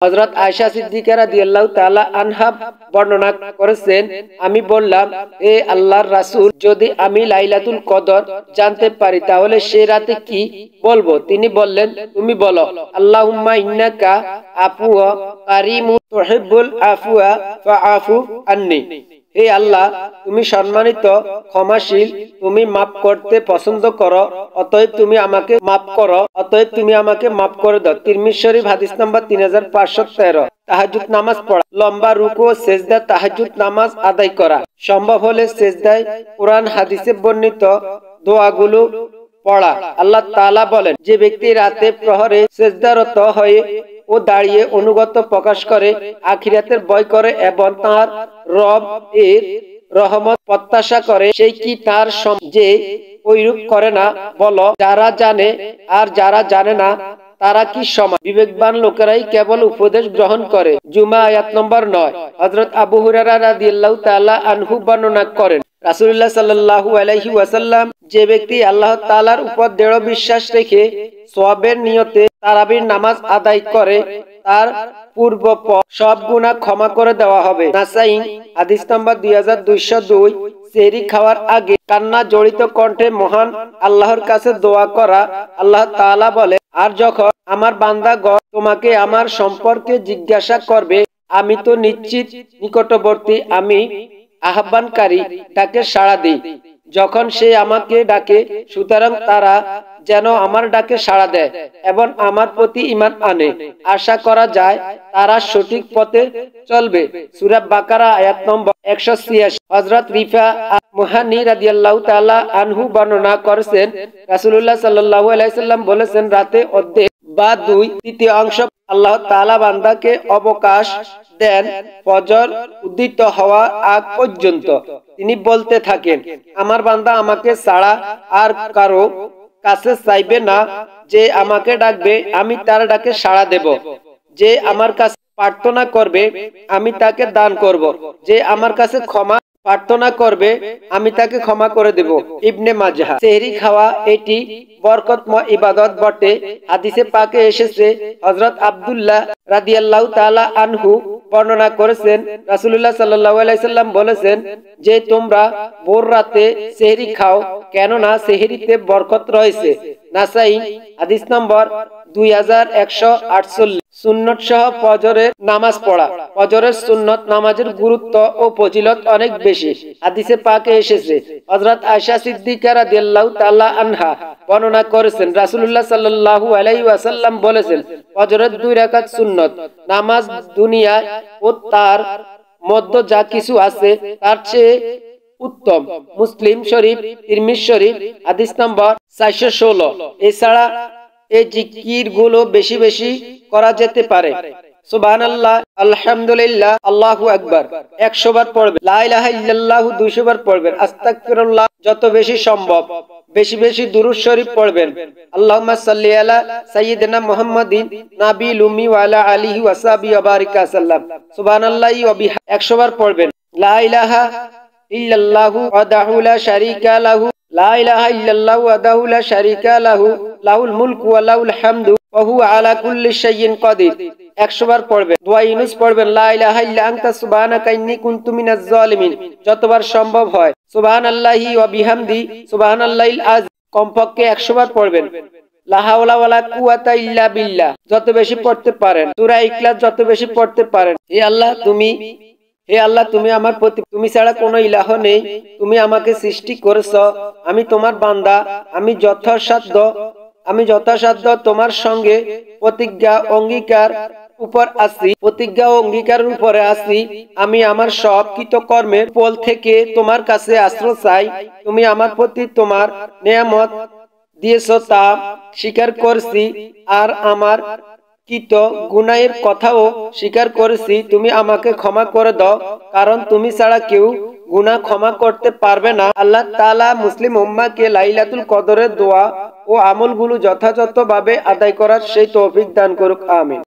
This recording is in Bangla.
হযরত আয়েশা সিদ্দিকা রাদিয়াল্লাহু তাআলা আনহা বর্ণনা করেছেন, আমি বললাম, এ আল্লাহর রাসূল, যদি আমি লাইলাতুল কদর জানতে পারি তাহলে সে রাতে কি বলবো? তিনি বললেন, তুমি বলো, আল্লাহুম্মা ইন্নাকা আফুওয়া কারীমুন তুহিব্বুল আফওয়া ফাআফু আন্নী। হে আল্লাহ, তুমি সম্মানিত, ক্ষমাশীল, তুমি মাফ করতে পছন্দ করো, অতএব তুমি আমাকে মাফ করো, অতএব তুমি আমাকে মাফ করে দাও। তিরমিজি শরীফ হাদিস নাম্বার 3513। তাহাজ্জুদ নামাজ পড়া, লম্বা রুকু ও সেজদা তাহাজ্জুদ নামাজ আদায় করা, সম্ভব হলে সেজদায় কোরআন হাদিসে বর্ণিত দোয়াগুলো পড়া। আল্লাহ তাআলা বলেন, যে ব্যক্তি রাতে প্রহরে সেজদারত হয়ে ও দাঁড়িয়ে অনুগত প্রকাশ করে, আখিরাতের ভয় করে এবং তার রব এর রহমত প্রত্যাশা করে, সেই কি তার যে ঐরূপ করে না? বলো, যারা জানে আর যারা জানে না তারা কি সমান? বিবেকবান লোকেরাই কেবল উপদেশ গ্রহণ করে। জুমা আয়াত নম্বর 9। হযরত আবু হুরায়রা রাদিয়াল্লাহু তাআলা আনহু বর্ণনা করেন, রাসূলুল্লাহ সাল্লাল্লাহু আলাইহি ওয়াসাল্লাম, যে ব্যক্তি আল্লাহ তাআলার উপর দৃঢ় বিশ্বাস রেখে সওয়াবের নিয়তে তারাবির নামাজ আদায় করে, তার পূর্ব সব গুনাহ ক্ষমা করে দেওয়া হবে। নাসাঈ হাদিস নাম্বার 2202। সেহরি খাওয়ার আগে কান্না জড়িত কণ্ঠে মহান আল্লাহর কাছে দোয়া করা। আল্লাহ তাআলা বলে, আর যখন আমার বান্দাগণ তোমাকে আমার সম্পর্কে জিজ্ঞাসা করবে, আমি তো নিশ্চিত নিকটবর্তী, আমি আহ্বানকারী, ডাকে সাড়া দিই যখন সে আমাকে ডাকে, সুতরাং তারা যেন আমার ডাকে সাড়া দেয় এবং আমার প্রতি ঈমান আনে। আশা করা যায় তারা সঠিক পথে চলবে। সূরা বাকারা আয়াত নম্বর 186। হযরত রিফা মুহানি রাদিয়াল্লাহু তাআলা আনহু বর্ণনা করেছেন, রাসূলুল্লাহ সাল্লাল্লাহু আলাইহি সাল্লাম বলেছেন, রাতে অর্ধেক বা 2/3 অংশ আল্লাহ তাআলা বান্দাকে অবকাশ দেন ফজর উদিত হওয়ার আগ পর্যন্ত। তিনি বলতে থাকেন, আমার বান্দা আমাকে ছাড়া আর কারো কাছে চাইবে না। যে আমাকে ডাকবে আমি তার ডাকে সাড়া দেব। যে আমার কাছে প্রার্থনা করবে আমি তাকে দান করব। যে আমার কাছে ক্ষমা প্রার্থনা করবে আমি তাকে ক্ষমা করে দেব। ইবনে মাজাহ। সেহরি খাওয়া এটি বরকতময় ইবাদত বটে। হাদিসে পাকে এসেছে, হযরত আব্দুল্লাহ রাদিয়াল্লাহু তাআলা আনহু বর্ণনা করেছেন, রাসূলুল্লাহ সাল্লাল্লাহু আলাইহি সাল্লাম বলেছেন যে, তোমরা ভোর রাতে সেহরি খাও, কেননা সেহরিতে বরকত রয়েছে। নাসাঈ হাদিস নম্বর 2148। সুন্নত সহ ফজরের নামাজ পড়া। ফজরের সুন্নত নামাজের গুরুত্ব ও ফজিলত অনেক বেশি। হাদিসে পাকে এসেছে, হযরত আয়েশা সিদ্দিকা রাদিয়াল্লাহু তাআলা আনহা বর্ণনা করেছেন, রাসূলুল্লাহ সাল্লাল্লাহু আলাইহি ওয়াসাল্লাম বলেছেন, ফজরের 2 রাকাত সুন্নত নামাজ দুনিয়া ও তার মধ্যে যা কিছু আছে তার চেয়ে উত্তম। মুসলিম শরীফ, তিরমিজি শরীফ হাদিস নম্বর 416। এছাড়া এই জিকির গুলো বেশি বেশি করা যেতে পারে। সুবহানাল্লাহ, আলহামদুলিল্লাহ, আল্লাহু আকবার 100 বার পড়বেন। লা ইলাহা ইল্লাল্লাহু 200 বার পড়বেন। আস্তাগফিরুল্লাহ যত বেশি সম্ভব বেশি বেশি দুরূদ শরীফ পড়বেন। আল্লাহুম্মা সাল্লি আলা সাইয়্যিদিনা মুহাম্মাদিন নাবিল উম্মি ওয়া আলা আলিহি ওয়া সাহবিহি ওয়া বারিক সাল্লাম। সুবহানাল্লাহি ওয়া বিহামদিহি 100 বার পড়বেন। লা ইলাহা ইল্লাল্লাহু ওয়াহদাহু লা শারীকা লাহু, লা ইলাহা ইল্লাল্লাহু ওয়াহদাহু লা শারীকা লাহু, লাহুল মুলকু ওয়া লাহুল হামদু ওয়া হুয়া আলা কুল্লি শাইইন কাদির 100 বার পড়বেন। দোয়া ইউনুস পড়বেন, লা ইলাহা ইল্লা আনতা সুবহানাকা ইন্নী কুনতু মিনাজ জালিমিন যতবার সম্ভব হয়। সুবহানাল্লাহি ওয়া বিহামদিহি সুবহানাল্লাহিল আযীম কমপক্ষে 100 বার পড়বেন। লা হাওলা ওয়ালা কুওয়াতা ইল্লা বিল্লাহ যত বেশি পড়তে পারেন। সূরা ইখলাস যত বেশি পড়তে পারেন। হে আল্লাহ, তুমি আমার প্রতি, তুমি ছাড়া কোনো ইলাহ নেই। তুমি আমাকে সৃষ্টি করেছো, আমি তোমার বান্দা। আমি যথাসাধ্য তোমার সঙ্গে প্রতিজ্ঞা অঙ্গীকার উপরে আছি। আমি আমার সব কৃতকর্মের ফল থেকে তোমার কাছে আশ্রয় চাই। তুমি আমার প্রতি তোমার নেয়ামত দিয়েছো তা স্বীকার করছি, আর আমার কৃত গুনাহের কথাও স্বীকার করেছি। তুমি আমাকে ক্ষমা করে দাও, কারণ তুমি ছাড়া কেউ গুনাহ ক্ষমা করতে পারবে না। আল্লাহ তাআলা মুসলিম উম্মাহকে লাইলাতুল কদরের দোয়া ও আমলগুলো যথাযথভাবে আদায় করার সেই তৌফিক দান করুক। আমিন।